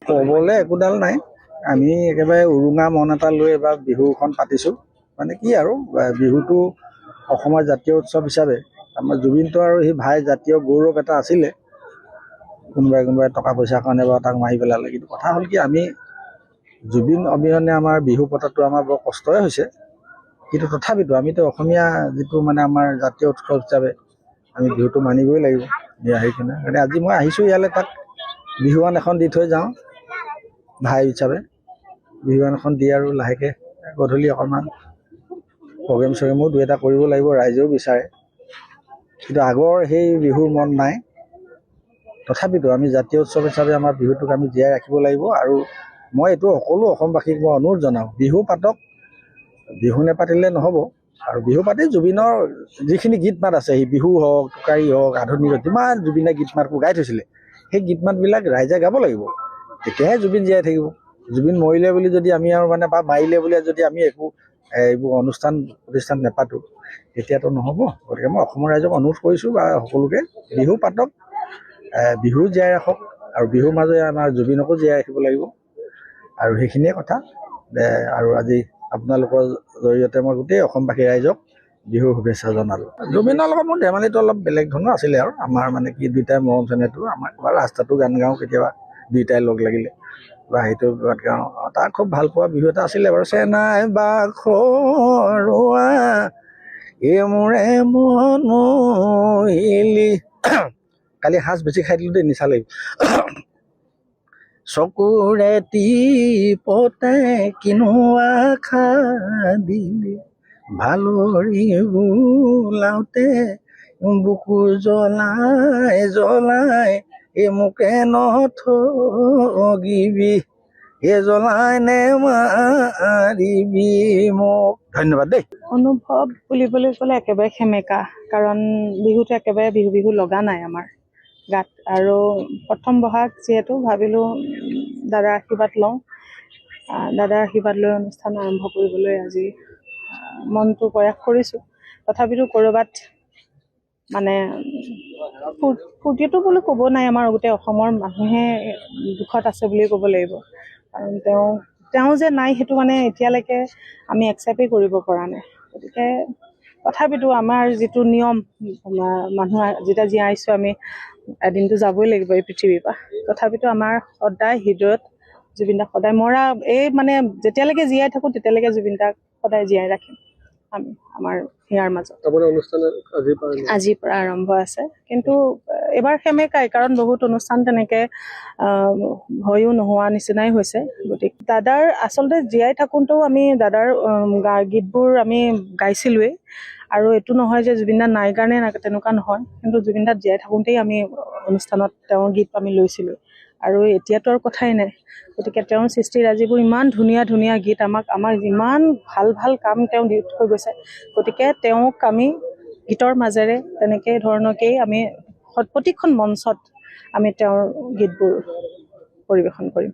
ক'বলৈ একোডাল নাই। আমি একেবাৰে উৰুঙা মন এটা লৈ এবাৰ বিহুখন পাতিছোঁ। মানে কি আৰু বিহুটো অসমৰ জাতীয় উৎসৱ হিচাপে আমাৰ জুবিনটো আৰু সেই ভাই জাতীয় গৌৰৱ এটা আছিলে। কোনোবাই টকা পইচাৰ কাৰণে বাৰু তাক মাৰি পেলালে, কিন্তু কথা হ'ল কি আমি জুবিন অবিহনে আমাৰ বিহু পতাটো আমাৰ বৰ কষ্টই হৈছে। কিন্তু তথাপিতো আমিতো অসমীয়া যিটো মানে আমাৰ জাতীয় উৎসৱ হিচাপে আমি বিহুটো মানিবই লাগিব। সেইখিনি মানে আজি মই আহিছোঁ ইয়ালৈ, তাক বিহুৱান এখন দি থৈ যাওঁ ভাই হিচাপে। বিহুৱান এখন দি আৰু লাহেকৈ গধূলি অকণমান প্ৰগ্ৰেম চগ্ৰেমো দুই এটা কৰিব লাগিব, ৰাইজেও বিচাৰে। কিন্তু আগৰ সেই বিহুৰ মন নাই। তথাপিতো আমি জাতীয় উৎসৱ হিচাপে আমাৰ বিহুটোক আমি জীয়াই ৰাখিব লাগিব। আৰু মই এইটো সকলো অসমবাসীক মই অনুৰোধ জনাওঁ, বিহু পাতক, বিহু নেপাতিলে নহ'ব। আৰু বিহু পাতি জুবিনৰ যিখিনি গীত মাত আছে, সেই বিহু হওক, টোকাৰী হওক, আধুনিক যিমান জুবিনে গীত মাতবোৰ গাই থৈছিলে, সেই গীত মাতবিলাক ৰাইজে গাব লাগিব, তেতিয়াহে জুবিন জীয়াই থাকিব। জুবিন মৰিলে বুলি যদি আমি আৰু মানে বা মাৰিলে বুলি যদি আমি একো এইবোৰ অনুষ্ঠান প্ৰতিষ্ঠান নেপাতোঁ, তেতিয়াতো নহ'ব। গতিকে মই অসমৰ ৰাইজক অনুৰোধ কৰিছোঁ বা সকলোকে বিহু পাতক, বিহু জীয়াই ৰাখক, আৰু বিহুৰ মাজে আমাৰ জুবিনকো জীয়াই ৰাখিব লাগিব। আৰু সেইখিনিয়ে কথা। আৰু আজি আপোনালোকৰ জৰিয়তে মই গোটেই অসমবাসী ৰাইজক বিহুৰ শুভেচ্ছা জনালোঁ। জুবিনৰ লগত মোৰ ধেমালিটো অলপ বেলেগ ধৰণৰ আছিলে আৰু আমাৰ মানে কি দুয়োটাই মৰম চেনেহটো আমাৰ বা ৰাস্তাটো গান গাওঁ কেতিয়াবা দুয়োটাই লগ লাগিলে বা সেইটো গান গাওঁ। তাৰ খুব ভাল পোৱা বিহু এটা আছিলে বাৰু, চেনাই বাখৰুৱা এই মোৰে মন মহিলি। কালি সাজ বেছি খাই দিলোঁ দেই, নিচা লাগিব। চকুৰে টিপতে কিনো আশা দিলি, ভালৰি বোলাওতে বুকু জ্বলাই জ্বলাই এই মোকে নথগিবি, এই জ্বলাই নেমাৰিবি মোক। ধন্যবাদ দেই। অনুভৱ বুলিবলৈ ক'লে একেবাৰে সেমেকা, কাৰণ বিহুটো একেবাৰে বিহু লগা নাই আমাৰ গাত। আৰু প্ৰথম বহাগ যিহেতু ভাবিলোঁ দাদাৰ আশীৰ্বাদ লওঁ, দাদাৰ আশীৰ্বাদ লৈ অনুষ্ঠান আৰম্ভ কৰিবলৈ আজি মনটো প্ৰয়াস কৰিছোঁ। তথাপিতো ক'ৰবাত মানে ফূৰ্তিটো বুলি ক'ব নাই, আমাৰ গোটেই অসমৰ মানুহে দুখত আছে বুলিয়ে ক'ব লাগিব। কাৰণ তেওঁ যে নাই সেইটো মানে এতিয়ালৈকে আমি একচেপ্টেই কৰিব পৰা নাই। গতিকে তথাপিতো আমাৰ যিটো নিয়ম, মানুহ যেতিয়া জীয়াইছোঁ আমি এদিনটো যাবই লাগিব এই পৃথিৱীৰ পৰা। তথাপিতো আমাৰ সদায় হৃদয়ত জুবিন দাক সদায় মৰা, এই মানে যেতিয়ালৈকে জীয়াই থাকোঁ তেতিয়ালৈকে জুবিন দাক সদায় জীয়াই ৰাখিম আমি আমাৰ হিয়াৰ মাজত। আজিৰ পৰা আৰম্ভ আছে, কিন্তু এবাৰ সেমেকাই, কাৰণ বহুত অনুষ্ঠান তেনেকৈ হয়ো নোহোৱা নিচিনাই হৈছে। গতিকে দাদাৰ আচলতে জীয়াই থাকোঁতেও আমি দাদাৰ গীতবোৰ আমি গাইছিলোঁৱেই। আৰু এইটো নহয় যে জুবিন দা নাই কাৰণে তেনেকুৱা নহয়, কিন্তু জুবিন দাত জীয়াই থাকোঁতেই আমি অনুষ্ঠানত তেওঁৰ গীত আমি লৈছিলোঁ। আৰু এতিয়াতো আৰু কথাই নাই। গতিকে তেওঁৰ সৃষ্টিৰাজিবোৰ ইমান ধুনীয়া ধুনীয়া গীত, আমাক ইমান ভাল ভাল কাম তেওঁ দি থৈ গৈছে। গতিকে তেওঁক আমি গীতৰ মাজেৰে তেনেকৈ ধৰণকেই আমি প্ৰতিখন মঞ্চত আমি তেওঁৰ গীতবোৰ পৰিৱেশন কৰিম।